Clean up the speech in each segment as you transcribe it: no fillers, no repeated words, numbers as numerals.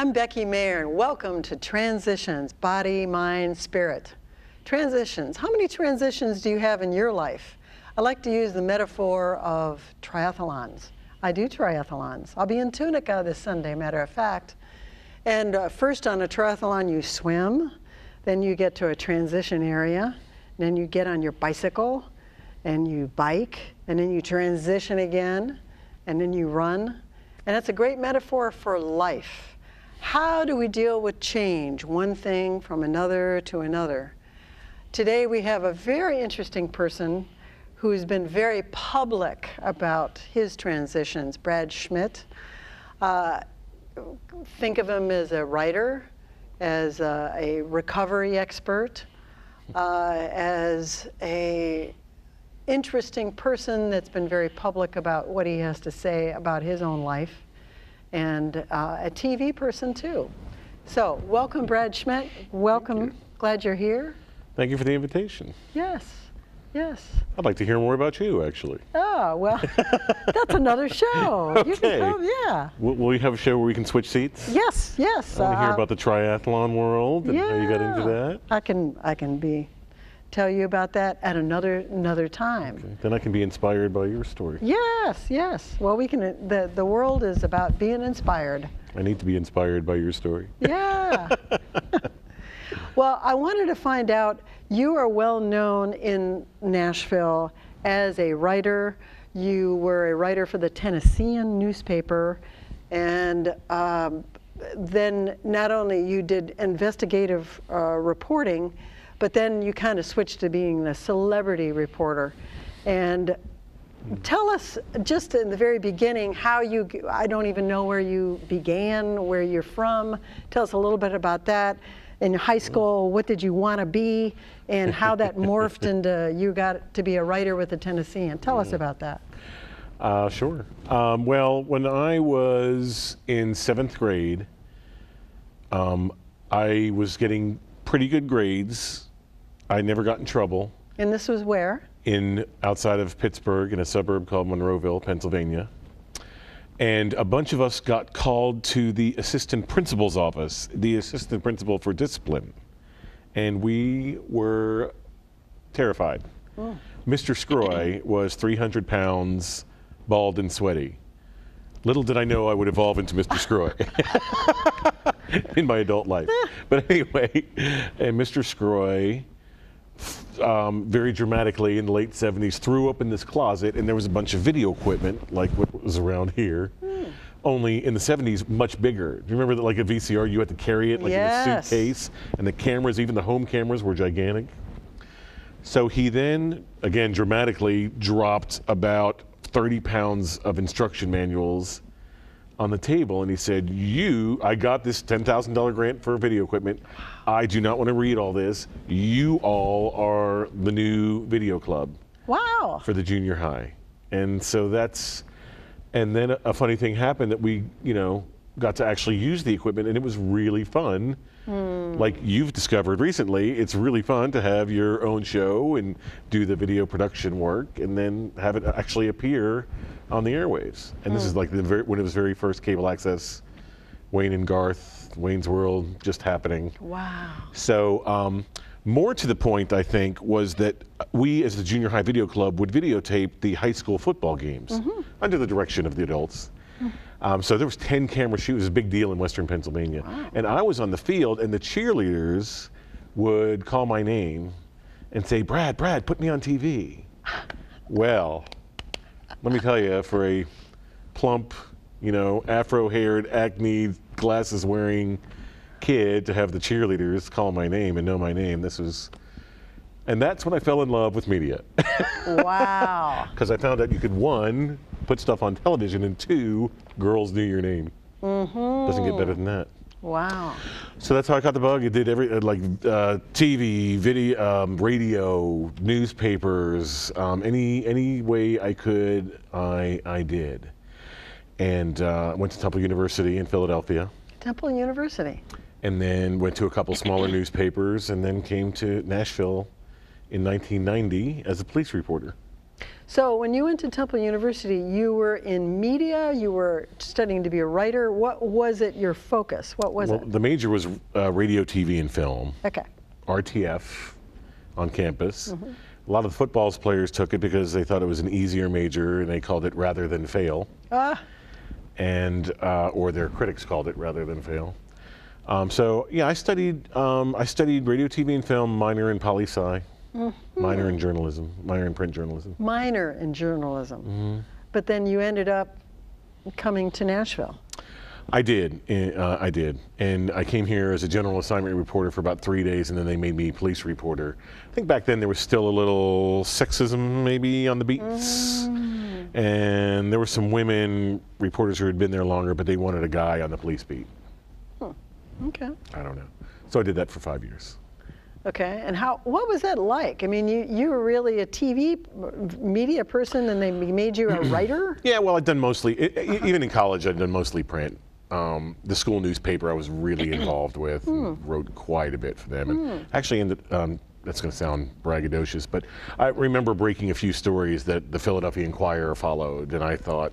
I'm Becky Meagher, and welcome to Transitions, Body, Mind, Spirit. Transitions. How many transitions do you have in your life? I like to use the metaphor of triathlons. I do triathlons. I'll be in Tunica this Sunday, matter of fact. And first on a triathlon, you swim, then you get to a transition area, then you get on your bicycle, and you bike, and then you transition again, and then you run. And it's a great metaphor for life. How do we deal with change, one thing from another to another? Today we have a very interesting person who's been very public about his transitions, Brad Schmitt. Think of him as a writer, as a recovery expert, as a interesting person that's been very public about what he has to say about his own life, and a TV person too. So welcome, Brad Schmitt. Welcome. Glad you're here. Thank you for the invitation. Yes, yes. I'd like to hear more about you, actually. Oh, well, that's another show. Okay. You can come, yeah. Will you have a show where we can switch seats? Yes, yes. I want to hear about the triathlon world and how you got into that. I can tell you about that at another time. Okay. Then I can be inspired by your story. Yes, yes. Well, we can. The world is about being inspired. I need to be inspired by your story. Yeah. Well, I wanted to find out, you are well known in Nashville as a writer. You were a writer for the Tennessean newspaper, and then not only you did investigative reporting, but then you kind of switched to being the celebrity reporter. And tell us, just in the very beginning, how you, I don't even know where you began, where you're from. Tell us a little bit about that. In high school, what did you want to be, and how that morphed into you got to be a writer with the Tennessean. Tell us about that. Sure. Well, when I was in 7th grade, I was getting pretty good grades. I never got in trouble. And this was where? Outside of Pittsburgh, in a suburb called Monroeville, Pennsylvania. And a bunch of us got called to the assistant principal's office, the assistant principal for discipline. And we were terrified. Mm. Mr. Scroy was 300 pounds, bald and sweaty. Little did I know I would evolve into Mr. Scroy in my adult life. But anyway, and Mr. Scroy, very dramatically in the late 70s, threw open this closet, and there was a bunch of video equipment, like what was around here, only in the 70s much bigger. Do you remember that, like a VCR, you had to carry it like in a suitcase, and the cameras, even the home cameras, were gigantic? So he then, again, dramatically dropped about 30 pounds of instruction manuals on the table, and he said, I got this $10,000 grant for video equipment. I do not want to read all this. You all are the new video club. Wow. For the junior high. And so and then a funny thing happened that we, got to actually use the equipment, and it was really fun. Like you've discovered recently, it's really fun to have your own show and do the video production work, and then have it actually appear on the airwaves. And this is like when it was very first cable access, Wayne and Garth, Wayne's World, just happening. Wow. So more to the point, I think, was that we as the junior high video club would videotape the high school football games under the direction of the adults. So there was 10 camera shoots. It was a big deal in Western Pennsylvania. Wow. And I was on the field, and the cheerleaders would call my name and say, Brad, put me on TV. Well, let me tell you, for a plump, afro-haired, acne, glasses-wearing kid to have the cheerleaders call my name and know my name, and that's when I fell in love with media. Wow. Because I found out you could, 1, put stuff on television, and 2, girls knew your name. Doesn't get better than that. Wow. So that's how I got the bug. I did TV, video, radio, newspapers, any way I could, I did. And went to Temple University in Philadelphia. Temple University. And then went to a couple smaller newspapers, and then came to Nashville in 1990 as a police reporter. So when you went to Temple University, you were in media, you were studying to be a writer. What was it, your focus? What was it? The major was radio, TV, and film. Okay. RTF on campus. A lot of the football players took it because they thought it was an easier major, and they called it Rather Than Fail. And or their critics called it Rather Than Fail. So yeah, I studied radio, TV, and film, minor in poli-sci, minor in journalism, minor in print journalism. Minor in journalism. But then you ended up coming to Nashville. I did, and I came here as a general assignment reporter for about 3 days, and then they made me police reporter. I think back then there was still a little sexism maybe on the beats, and there were some women reporters who had been there longer, but they wanted a guy on the police beat. Okay. I don't know. So I did that for 5 years. Okay, and what was that like? I mean, you were really a TV media person, and they made you a writer? Yeah, well, I'd done mostly, even in college, I'd done mostly print. The school newspaper I was really involved with, wrote quite a bit for them. And actually ended, that's going to sound braggadocious, but I remember breaking a few stories that the Philadelphia Inquirer followed, and I thought,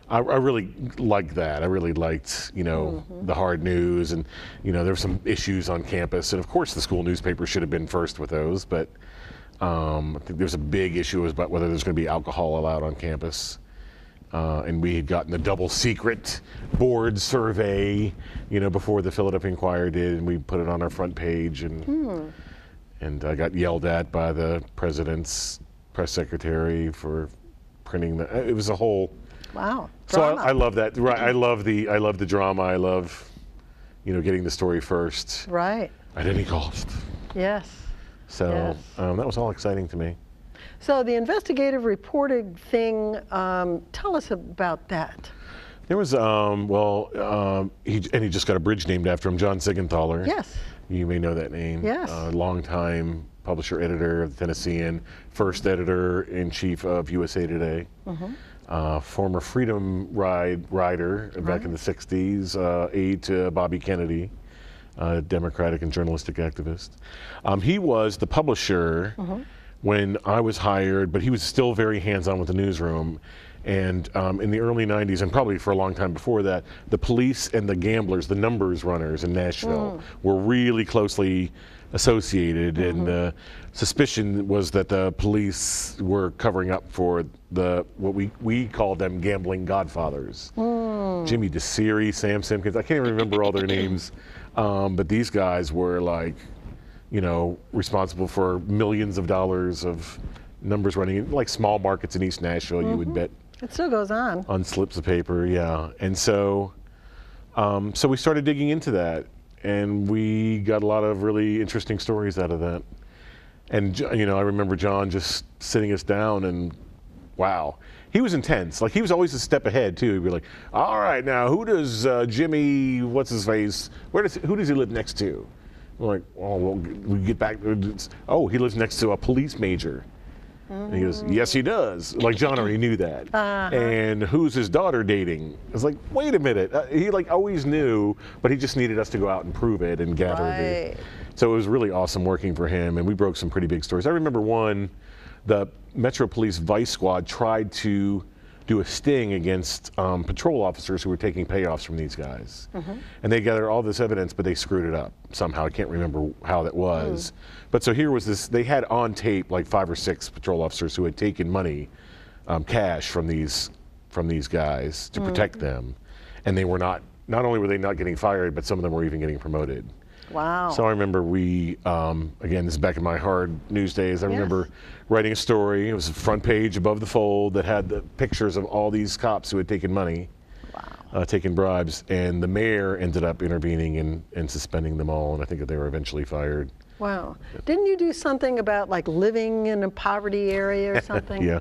I really liked that. I really liked, the hard news, and, there were some issues on campus. And of course the school newspaper should have been first with those, but I think there's a big issue about whether there's going to be alcohol allowed on campus. And we had gotten the double secret board survey, before the Philadelphia Inquirer did, and we put it on our front page, and I got yelled at by the president's press secretary for printing that. It was a whole. Wow. So I love that. Right. I love the drama. I love, getting the story first. Right. At any cost. Yes. So yes. That was all exciting to me. So the investigative reporting thing, tell us about that. There was, he just got a bridge named after him, John Siegenthaler. Yes. You may know that name. Yes. Longtime publisher, editor of the Tennessean, first editor-in-chief of USA Today. Former Freedom rider back in the 60s, aide to Bobby Kennedy, Democratic and journalistic activist. He was the publisher when I was hired, but he was still very hands-on with the newsroom. And in the early 90s, and probably for a long time before that, the police and the gamblers, the numbers runners in Nashville, were really closely associated, and the suspicion was that the police were covering up for what we called them gambling godfathers. Jimmy DeSiri, Sam Simpkins, I can't even remember all their names, but these guys were like, responsible for millions of dollars of numbers running, like small markets in East Nashville, you would bet. It still goes on. On slips of paper, yeah. And so we started digging into that, and we got a lot of really interesting stories out of that. And, I remember John just sitting us down, and wow. He was intense. Like, he was always a step ahead, too. He'd be like, all right, now, who does Jimmy, what's his face, who does he live next to? We're like, oh, well, we get back, he lives next to a police major. And he goes, yes, he does. Like, John already knew that. And who's his daughter dating? It's like, wait a minute. He always knew, but he just needed us to go out and prove it and gather So it was really awesome working for him, and we broke some pretty big stories. I remember the Metro Police Vice Squad tried to do a sting against patrol officers who were taking payoffs from these guys. And they gathered all this evidence, but they screwed it up somehow. I can't remember how that was. But so here was this, they had on tape like 5 or 6 patrol officers who had taken money, cash from these guys to protect them. And they were not only were they not getting fired, but some of them were even getting promoted. Wow. So I remember again, this is back in my hard news days, I remember writing a story. It was a front page above the fold that had the pictures of all these cops who had taken money, taken bribes, and the mayor ended up intervening and suspending them all, and I think that they were eventually fired. Wow. Didn't you do something about living in a poverty area or something? Yeah.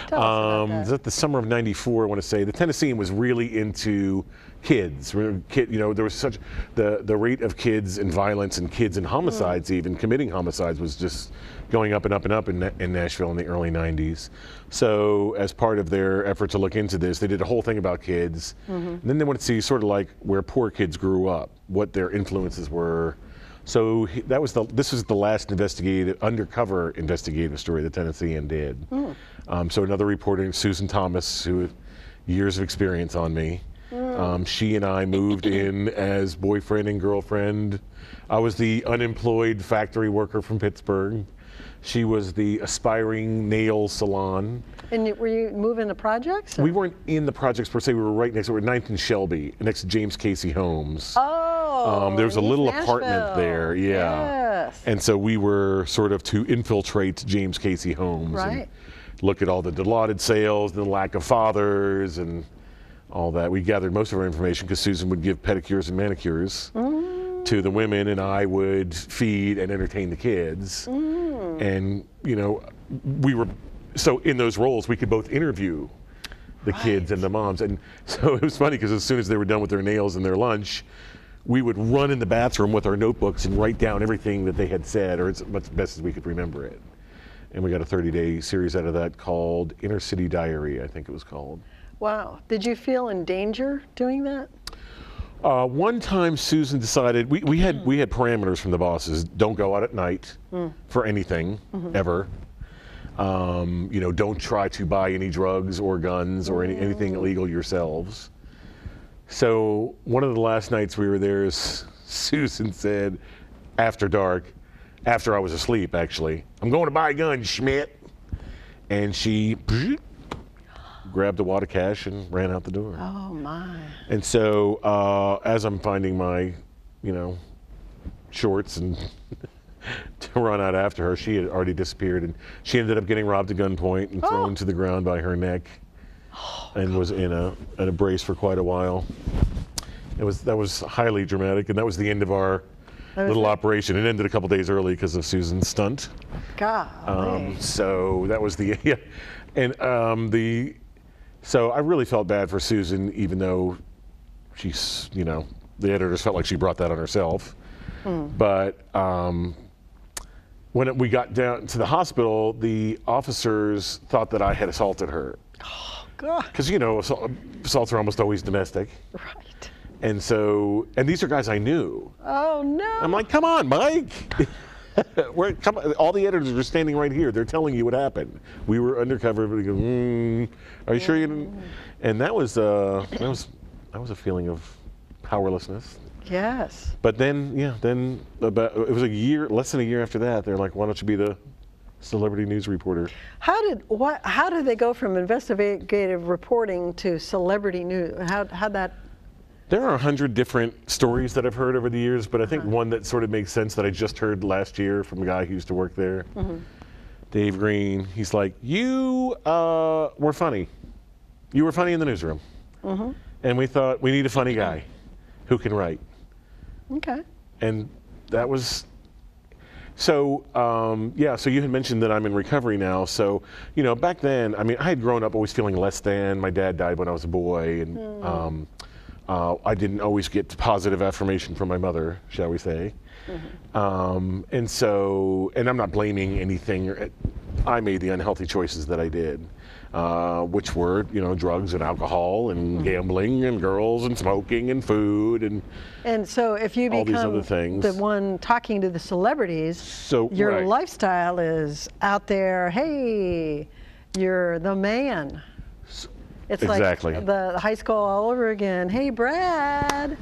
Tell us about that. It was at the summer of '94, I want to say. The Tennessean was really into kids. There was such, the rate of kids and violence and kids and homicides, even committing homicides, was just going up and up and up in Nashville in the early 90s. So as part of their effort to look into this, they did a whole thing about kids. And then they wanted to see sort of where poor kids grew up, what their influences were. So this was the last undercover investigative story that Tennessean did. So another reporter, Susan Thomas, who had years of experience on me. She and I moved in as boyfriend and girlfriend. I was the unemployed factory worker from Pittsburgh. She was the aspiring nail salon. And were you moving the projects? Or? We weren't in the projects per se. We were right next. We were 9th and Shelby, next to James Casey Homes. Oh, there was a little Nashville. apartment there, yeah. Yes. And so we were sort of to infiltrate James Casey Homes Right. and look at all the dilaudid sales, the lack of fathers, and all that. We gathered most of our information because Susan would give pedicures and manicures to the women, and I would feed and entertain the kids. And we were so in those roles we could both interview the kids and the moms, and so it was funny because as soon as they were done with their nails and their lunch, we would run in the bathroom with our notebooks and write down everything that they had said, or as much best as we could remember it. And we got a 30-day series out of that called Inner City Diary, I think it was called. Wow. Did you feel in danger doing that? One time Susan decided, we had parameters from the bosses. Don't go out at night for anything, ever. Don't try to buy any drugs or guns or anything illegal yourselves. So one of the last nights we were there, Susan said, after dark, after I was asleep actually, I'm going to buy a gun, Schmitt. And she grabbed a wad of cash and ran out the door. Oh my. And so as I'm finding my, shorts and to run out after her, she had already disappeared, and she ended up getting robbed at gunpoint and thrown to the ground by her neck, and was in a brace for quite a while. That was highly dramatic, and that was the end of our little operation. It ended a couple days early because of Susan's stunt. God. So that was so I really felt bad for Susan, even though she's, the editors felt like she brought that on herself. But when we got down to the hospital, the officers thought that I had assaulted her. Oh, God. Because, assaults are almost always domestic. Right. And these are guys I knew. Oh, no. I'm like, come on, Mike. All the editors are standing right here. They're telling you what happened. We were undercover. Everybody goes, are you sure you didn't? And that was a feeling of powerlessness. Yes. But then, it was less than a year after that, they're like, why don't you be the celebrity news reporter? How did they go from investigative reporting to celebrity news? How'd that? There are 100 different stories that I've heard over the years, but I think one that sort of makes sense that I just heard last year from a guy who used to work there, Dave Green. He's like, you were funny. You were funny in the newsroom. And we thought, we need a funny guy who can write. Okay. And that was, so you had mentioned that I'm in recovery now. So, back then, I had grown up always feeling less than. My dad died when I was a boy, and I didn't always get positive affirmation from my mother, shall we say. And I'm not blaming anything. I made the unhealthy choices that I did, which were, drugs and alcohol and gambling and girls and smoking and food and so if you all these become other things. The one talking to the celebrities, your lifestyle is out there. Hey, you're the man. It's exactly like the high school all over again. Hey, Brad.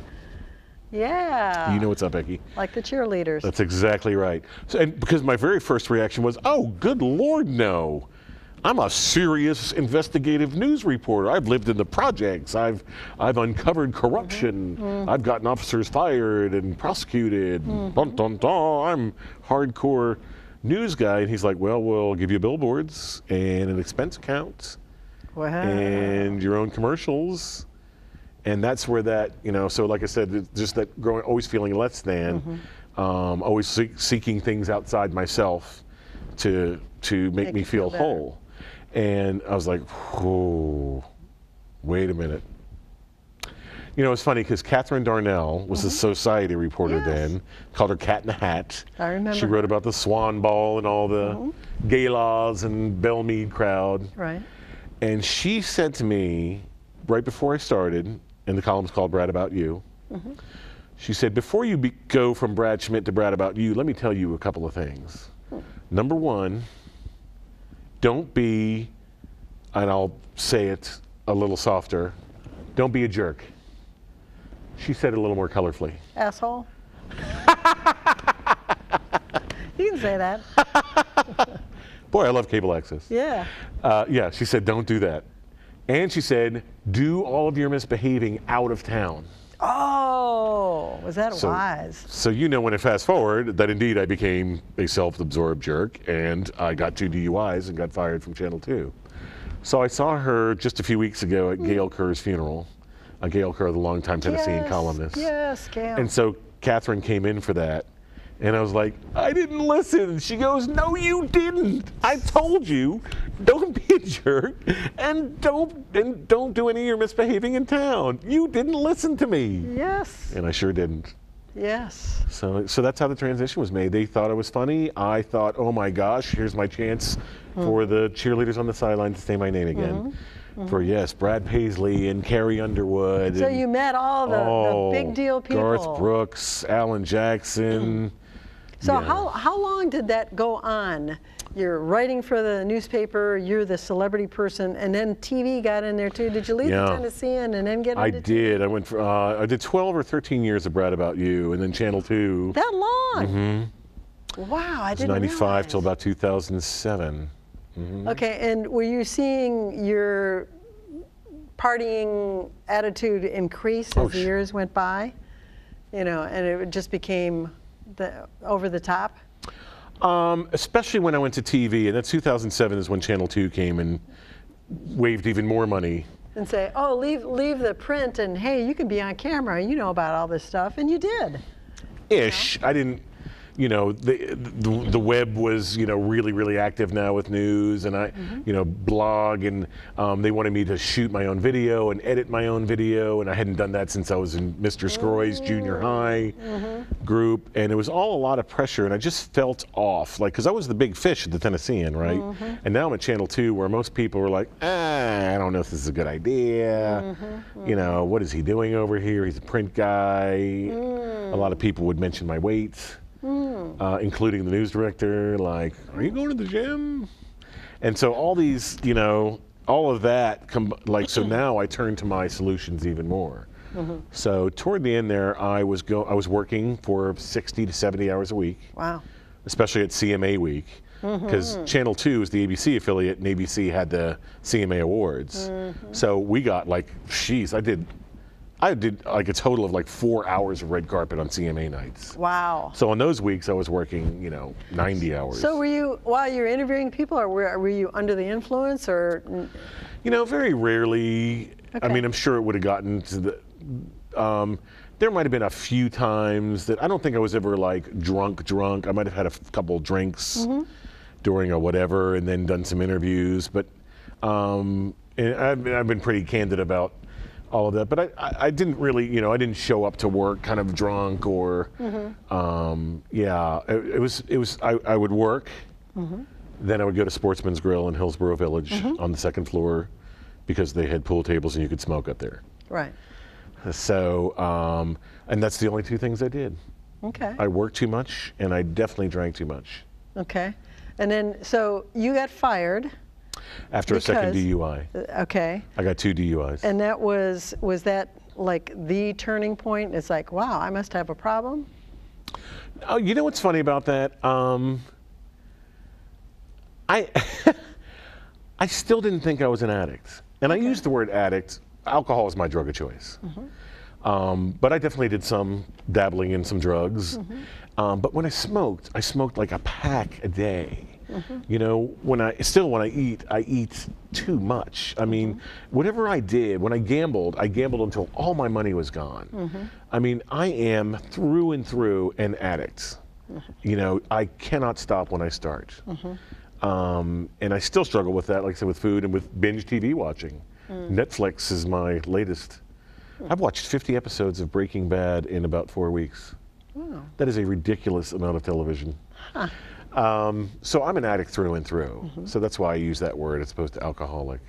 Yeah. You know what's up, Becky. Like the cheerleaders. That's exactly right. So, and because my very first reaction was, oh, good Lord, no. I'm a serious investigative news reporter. I've lived in the projects. I've uncovered corruption. I've gotten officers fired and prosecuted. Dun, dun, dun. I'm hardcore news guy. And he's like, well, we'll give you billboards and an expense account. Wow. And your own commercials. And that's where that, so like I said, it's just that growing, always feeling less than, always seeking things outside myself to make me feel whole. And I was like, whoa, wait a minute. It's funny because Catherine Darnell was a society reporter then, called her Cat in the Hat. I remember. She wrote about the Swan Ball and all the galas and Belle Meade crowd. Right. And she said to me, right before I started, and the column's called Brad About You, She said, before you go from Brad Schmitt to Brad About You, let me tell you a couple of things. Number one, don't be, and I'll say it a little softer, don't be a jerk. She said it a little more colorfully. Asshole? You can say that. Boy, I love cable access. Yeah. Yeah, she said, don't do that. And she said, do all of your misbehaving out of town. Oh, was that wise? So you know, when I fast forward, that indeed I became a self-absorbed jerk, and I got 2 DUIs and got fired from Channel 2. So I saw her just a few weeks ago at Gail Kerr's funeral. Gail Kerr, the longtime Tennessean columnist. Yes, Gail. And so Catherine came in for that. And I was like, I didn't listen. She goes, no, you didn't. I told you, don't be a jerk, and don't do any of your misbehaving in town. You didn't listen to me. Yes. And I sure didn't. Yes. So that's how the transition was made. They thought it was funny. I thought, oh my gosh, here's my chance for the cheerleaders on the sideline to say my name again. For yes, Brad Paisley and Carrie Underwood. So you met all the big deal people. Garth Brooks, Alan Jackson. So yeah. how long did that go on? You're writing for the newspaper, you're the celebrity person, and then TV got in there too. Did you leave the Tennessean and then get into I TV? did. I went for, I did 12 or 13 years of Brad About You, and then Channel 2. That long? Mm-hmm. Wow, I didn't 95 realize. till about 2007. Mm-hmm. Okay, and were you seeing your partying attitude increase as the years went by? You know, and it just became over the top? Especially when I went to TV, and that 2007 is when Channel 2 came and waved even more money. And say, oh, leave the print, and hey, you can be on camera, you know about all this stuff, and you did. Ish. I didn't, you know, the web was, you know, really active now with news, and I, you know, blog, and they wanted me to shoot my own video and edit my own video, and I hadn't done that since I was in Mr. Scroy's junior high group, and it was all a lot of pressure, and I just felt off, like, because I was the big fish at the Tennessean, right? And now I'm at Channel 2, where most people were like, I don't know if this is a good idea. You know, what is he doing over here? He's a print guy. A lot of people would mention my weight. Including the news director, like, are you going to the gym? And so all these, you know, all of that, like, so now I turn to my solutions even more. So toward the end there, I was working for 60 to 70 hours a week. Wow. Especially at CMA week, because Channel 2 is the ABC affiliate, and ABC had the CMA Awards. So we got like, I did like a total of like 4 hours of red carpet on CMA nights. Wow. So on those weeks I was working, you know, 90 hours. So were you, while you're interviewing people, or were you under the influence, or? You know, very rarely. Okay. I mean, I'm sure it would have gotten to the, there might have been a few times that I don't think I was ever like drunk. I might have had a couple drinks during a whatever and then done some interviews, but and I've been pretty candid about all of that, but I didn't really, you know, I didn't show up to work kind of drunk or, yeah, it was, I would work, then I would go to Sportsman's Grill in Hillsborough Village on the second floor because they had pool tables and you could smoke up there. Right. So, and that's the only 2 things I did. Okay. I worked too much and I definitely drank too much. Okay. And then, so you got fired. After a second DUI. Okay. I got 2 DUIs. And that was that like the turning point? It's like, wow, I must have a problem? Oh, you know what's funny about that? I still didn't think I was an addict. And I used the word addict. Alcohol is my drug of choice. But I definitely did some dabbling in some drugs. But when I smoked like a pack a day. You know, when I eat too much. I mean, whatever I did, when I gambled until all my money was gone. I mean, I am through and through an addict. You know, I cannot stop when I start. And I still struggle with that, like I said, with food and with binge TV watching. Netflix is my latest. I've watched 50 episodes of Breaking Bad in about 4 weeks. Wow. That is a ridiculous amount of television. So I'm an addict through and through. So that's why I use that word as opposed to alcoholic.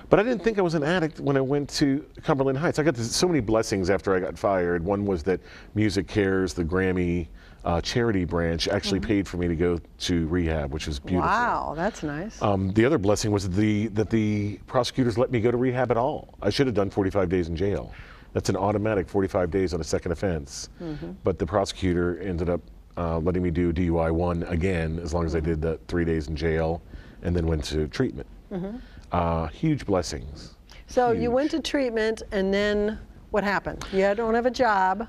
But I didn't think I was an addict when I went to Cumberland Heights. I got so many blessings after I got fired. One was that Music Cares, the Grammy charity branch, actually paid for me to go to rehab, which was beautiful. Wow, that's nice. The other blessing was that the prosecutors let me go to rehab at all. I should have done 45 days in jail. That's an automatic 45 days on a second offense. But the prosecutor ended up letting me do DUI 1 again, as long as I did the 3 days in jail, and then went to treatment. Huge blessings. So Huge. you went to treatment, and then what happened? You don't have a job.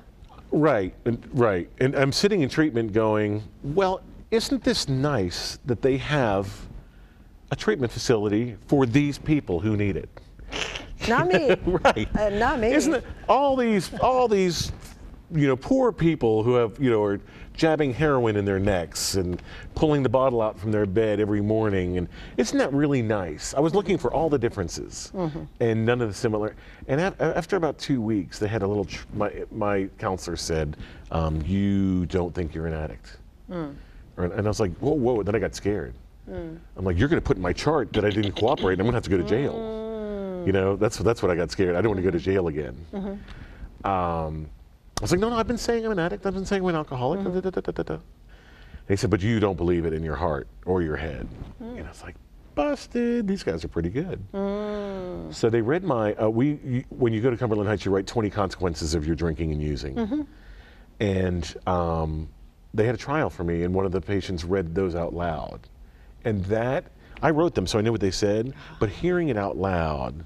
Right, right. And I'm sitting in treatment going, well, isn't this nice that they have a treatment facility for these people who need it? Not me. Right. Not me. Isn't it all these, poor people who have, are jabbing heroin in their necks and pulling the bottle out from their bed every morning, and isn't that really nice? I was looking for all the differences and none of the similar. And after about 2 weeks, they had a little. My counselor said, "You don't think you're an addict?" And I was like, "Whoa, whoa!" Then I got scared. I'm like, "You're going to put in my chart that I didn't cooperate, and I'm going to have to go to jail." That's what I got scared. I don't want to go to jail again. I was like, no, I've been saying I'm an addict. I've been saying I'm an alcoholic. And he said, but you don't believe it in your heart or your head. And I was like, busted. These guys are pretty good. So they read my, when you go to Cumberland Heights, you write 20 consequences of your drinking and using. And they had a trial for me, and one of the patients read those out loud. And I wrote them, so I knew what they said, but hearing it out loud,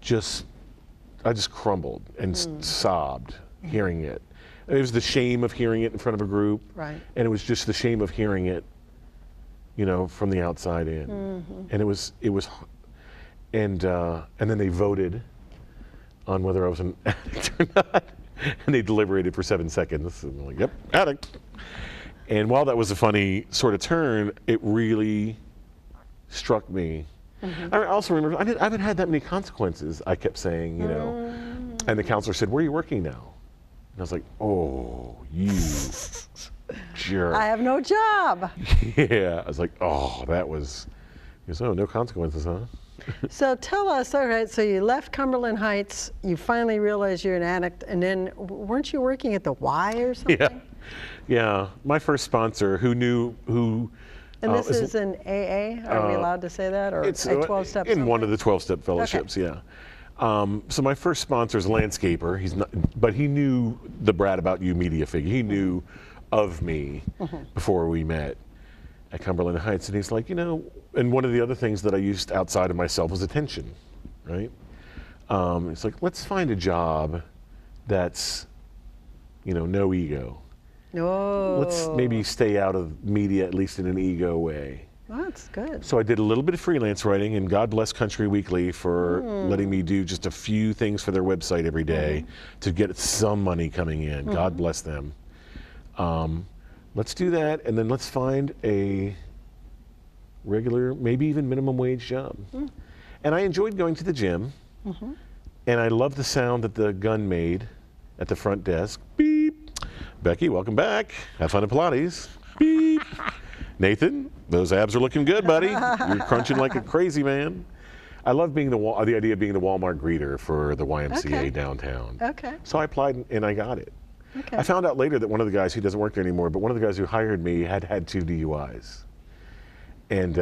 I just crumbled and sobbed hearing it. It was the shame of hearing it in front of a group, Right. and it was just the shame of hearing it, from the outside in. And it was, and then they voted on whether I was an addict or not, and they deliberated for 7 seconds, and I'm like, yep, addict. And while that was a funny sort of turn, it really struck me. I also remember, I haven't had that many consequences, I kept saying, and the counselor said, where are you working now? And I was like, oh, you jerk. I have no job. Yeah, I was like, oh, that was, he goes, oh, no consequences, huh? So tell us, all right, so you left Cumberland Heights, you finally realized you're an addict, and then weren't you working at the Y or something? Yeah. My first sponsor who And this is an AA? Are we allowed to say that? Or it's a 12-step? in one of the 12-step fellowships, yeah. So my first sponsor is a landscaper. He's not, but he knew the Brad About You media figure. He knew of me before we met at Cumberland Heights, and he's like, and one of the other things that I used outside of myself was attention, right? It's like, let's find a job that's, no ego. No. Let's maybe stay out of media, at least in an ego way. Well, that's good. So I did a little bit of freelance writing, and God bless Country Weekly for letting me do just a few things for their website every day to get some money coming in. God bless them. Let's do that, and then let's find a regular, maybe even minimum wage job. And I enjoyed going to the gym, and I loved the sound that the gun made at the front desk. Beep. Becky, welcome back. Have fun at Pilates. Beep. Nathan, those abs are looking good, buddy. You're crunching like a crazy man. I love being the idea of being the Walmart greeter for the YMCA downtown. Okay. So I applied and I got it. Okay. I found out later that one of the guys, he doesn't work there anymore, but one of the guys who hired me had 2 DUIs. And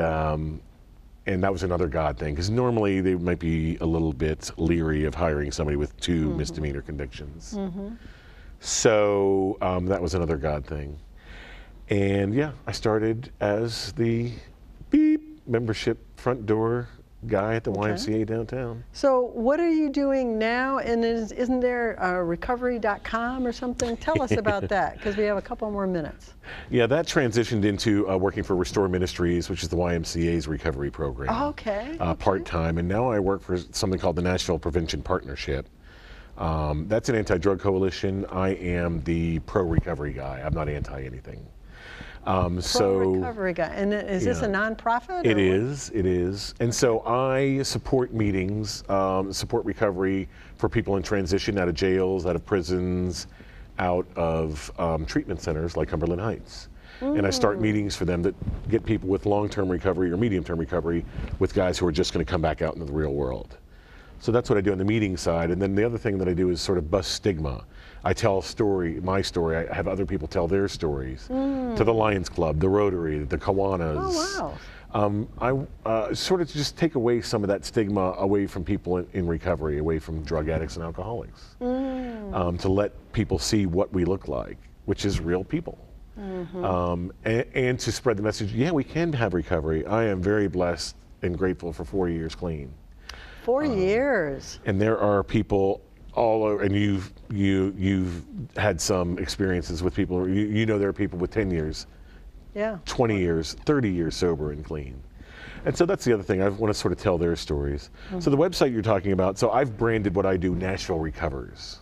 that was another God thing, because normally they might be a little bit leery of hiring somebody with 2 misdemeanor convictions. So that was another God thing. And yeah, I started as the beep membership front door guy at the YMCA downtown. So what are you doing now? And isn't there recovery.com or something? Tell us about that, because we have a couple more minutes. Yeah, that transitioned into working for Restore Ministries, which is the YMCA's recovery program. Oh, okay. Part-time. And now I work for something called the National Prevention Partnership. That's an anti-drug coalition. I am the pro-recovery guy. I'm not anti-anything. Pro-recovery guy. And is this a nonprofit? It is. And so I support meetings, support recovery for people in transition out of jails, out of prisons, out of treatment centers like Cumberland Heights. And I start meetings for them that get people with long-term recovery or medium-term recovery with guys who are just going to come back out into the real world. So that's what I do on the meeting side. And then the other thing that I do is sort of bust stigma. I tell a story, my story. I have other people tell their stories to the Lions Club, the Rotary, the Kiwanis. Oh, wow. I sort of just take away some of that stigma away from people in recovery, away from drug addicts and alcoholics, to let people see what we look like, which is real people. And to spread the message, yeah, we can have recovery. I am very blessed and grateful for 4 years clean. 4 years. And there are people all over, and you've had some experiences with people. You know there are people with 10 years, 20 years, 30 years sober and clean. And so that's the other thing. I want to sort of tell their stories. So the website you're talking about, so I've branded what I do Nashville Recovers.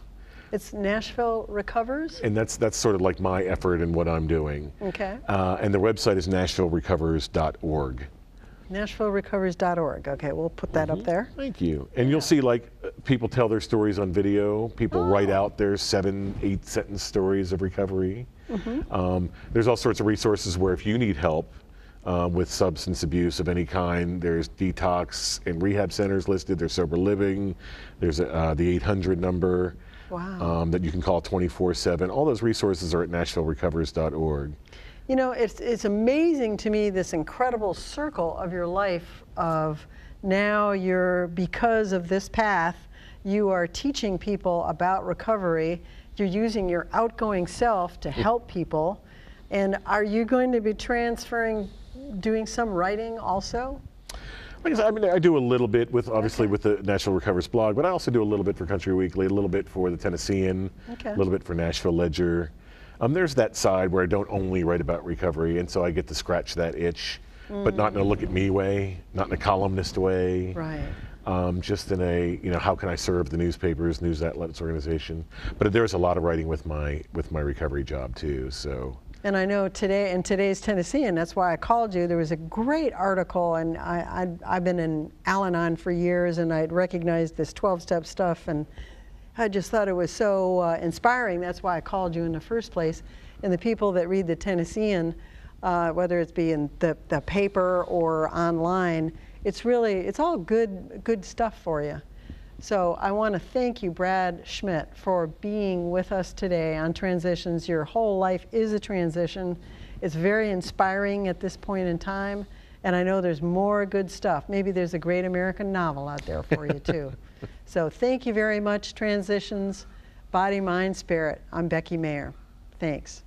It's Nashville Recovers? And that's sort of like my effort and what I'm doing. Okay. And the website is nashvillerecovers.org. NashvilleRecovers.org. Okay, we'll put that up there. Thank you. And you'll see like people tell their stories on video. People write out their 7-8 sentence stories of recovery. There's all sorts of resources where if you need help with substance abuse of any kind, there's detox and rehab centers listed. There's sober living. There's the 800 number. Wow. That you can call 24/7. All those resources are at nashvillerecovers.org. You know, it's amazing to me, this incredible circle of your life of now because of this path, you are teaching people about recovery. You're using your outgoing self to help people. And are you going to be doing some writing also? I mean, I do a little bit with, obviously, with the Nashville Recovers blog, but I also do a little bit for Country Weekly, a little bit for the Tennessean, a little bit for Nashville Ledger. There's that side where I don't only write about recovery, and so I get to scratch that itch, but not in a look at me way, not in a columnist way. Right. Just in a, how can I serve the newspapers, news outlets organization. But there's a lot of writing with my recovery job too, so. And I know in today's Tennessean, that's why I called you. There was a great article, and I've been in Al-Anon for years, and I'd recognized this 12-step stuff, and I just thought it was so inspiring. That's why I called you in the first place. And the people that read the Tennessean, whether it's be in the paper or online, it's all good stuff for you. So I want to thank you, Brad Schmitt, for being with us today on Transitions. Your whole life is a transition. It's very inspiring at this point in time, and I know there's more good stuff. Maybe there's a great American novel out there for you too. So thank you very much, Transitions, Body, Mind, Spirit. I'm Becky Meagher. Thanks.